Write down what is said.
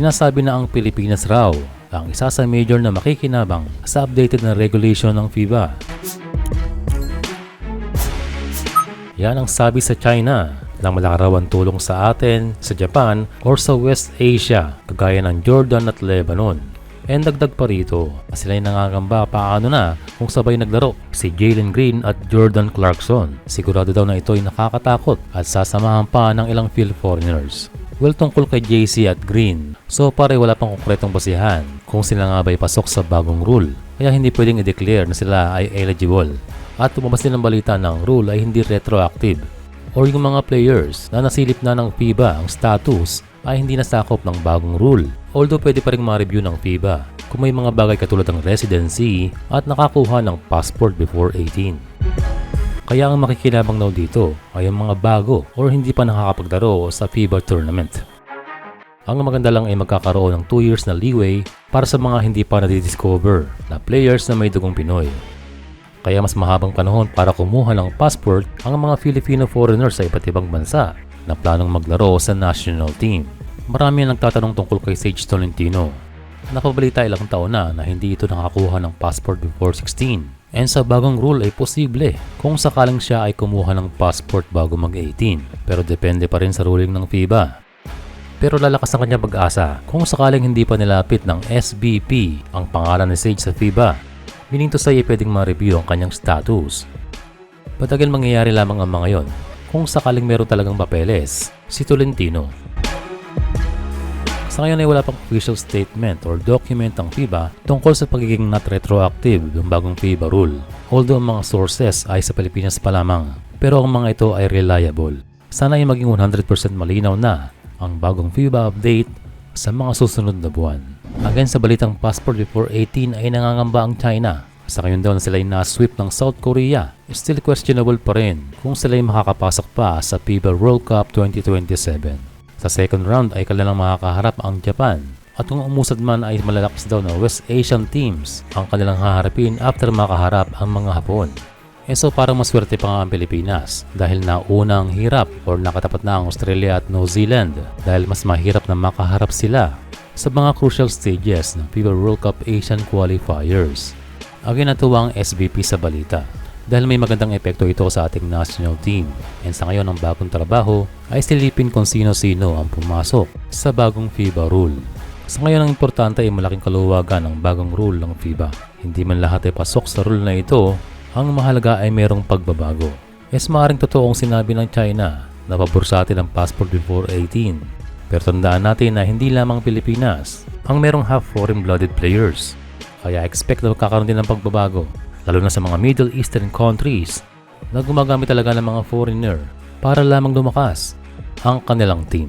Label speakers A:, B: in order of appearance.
A: Sinasabi na ang Pilipinas raw ang isa sa major na makikinabang sa updated na regulation ng FIBA. Yan ang sabi sa China na malakarawan tulong sa atin, sa Japan, or sa West Asia, kagaya ng Jordan at Lebanon. And dagdag pa rito, sila'y nangangamba paano na kung sabay naglaro si Jalen Green at Jordan Clarkson. Sigurado daw na ito'y nakakatakot at sasamahan pa ng ilang field foreigners. Well, tungkol kay JC at Green, so pare wala pang konkretong basihan kung sila nga ba'y pasok sa bagong rule. Kaya hindi pwedeng i-declare na sila ay eligible. At lumabas din ang balita ng rule ay hindi retroactive. Or yung mga players na nasilip na ng FIBA ang status ay hindi nasakop ng bagong rule. Although pwede pa rin ma-review ng FIBA kung may mga bagay katulad ng residency at nakakuha ng passport before 18. Kaya ang makikinabang daw dito ay ang mga bago or hindi pa nakakapaglaro sa FIBA tournament. Ang maganda lang ay magkakaroon ng 2 years na leeway para sa mga hindi pa nadidiscover na players na may dugong Pinoy. Kaya mas mahabang panahon para kumuha ng passport ang mga Filipino foreigners sa iba't ibang bansa na planong maglaro sa national team. Marami ang nagtatanong tungkol kay Sage Tolentino. Napabalita ilang taon na hindi ito nakakuha ng passport before 16. And sa bagong rule ay posible kung sakaling siya ay kumuha ng passport bago mag-18. Pero depende pa rin sa ruling ng FIBA. Pero lalakas ang kanya pag-asa kung sakaling hindi pa nilapit ng SBP ang pangalan ni Sage sa FIBA. Meaning to say, pwedeng ma-review ang kanyang status. Patagal mangyayari lamang ang mga yon kung sakaling meron talagang papeles si Tolentino. Sa ngayon ay wala pang official statement or document ang FIBA tungkol sa pagiging not retroactive ng bagong FIBA rule. Although ang mga sources ay sa Pilipinas pa lamang, pero ang mga ito ay reliable. Sana ay maging 100% malinaw na ang bagong FIBA update sa mga susunod na buwan. Again, sa balitang passport before 18 ay nangangamba ang China. Sa ngayon daw na sila ay na-sweep ng South Korea, still questionable pa rin kung sila ay makakapasok pa sa FIBA World Cup 2027. Sa second round ay kanilang makakaharap ang Japan. At kung umusad man ay malalakas daw na West Asian teams ang kanilang haharapin after makaharap ang mga Hapon. So parang maswerte pa nga ang Pilipinas dahil naunang hirap or nakatapat na ang Australia at New Zealand dahil mas mahirap na makaharap sila sa mga crucial stages ng FIBA World Cup Asian Qualifiers. Again, natuwa ang SBP sa balita dahil may magandang epekto ito sa ating national team. And sa ngayon ang bagong trabaho ay silipin kung sino-sino ang pumasok sa bagong FIBA rule. Sa ngayon ang importante ay malaking kaluwagan ng bagong rule ng FIBA. Hindi man lahat ay pasok sa rule na ito. Ang mahalaga ay merong pagbabago. Maaaring totoong sinabi ng China na pabor sa atin ang passport before 18. Pero tandaan natin na hindi lamang Pilipinas ang merong half foreign-blooded players. Kaya expect na magkakaroon din ng pagbabago, lalo na sa mga Middle Eastern countries na gumagamit talaga ng mga foreigner para lamang lumakas ang kanilang team.